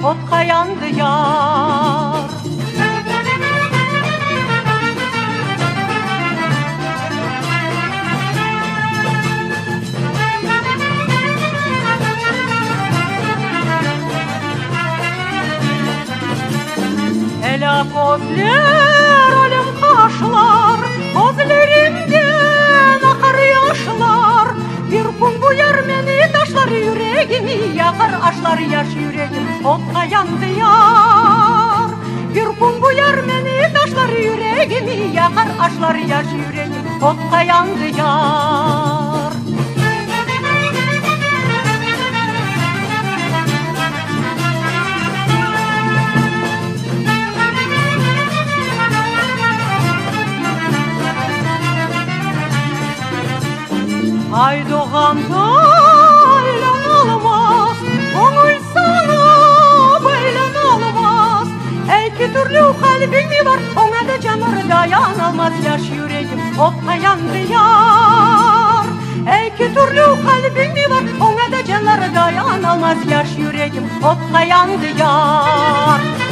otqa yandı yar. Ela gözler ölüm kaşlar, gözlerimden akar yaşlar. Bir gün bu yer beni taşlar, yüreğimi yakar aşlar, yaş yüreğim otqa yandı yar. Bir gün bu yer beni taşlar, yüreğimi yakar aşlar, yaş yüreğim otqa yandı yar. Ay doğanda aylanılmaz, gönül sana baylanılmaz. İki türlü kalbim mi var, ona da canır dayanılmaz. Yaş yüreğim otqa yandı yar. İki türlü kalbim mi var, ona da canır dayanılmaz. Yaş yüreğim otqa yandı yar.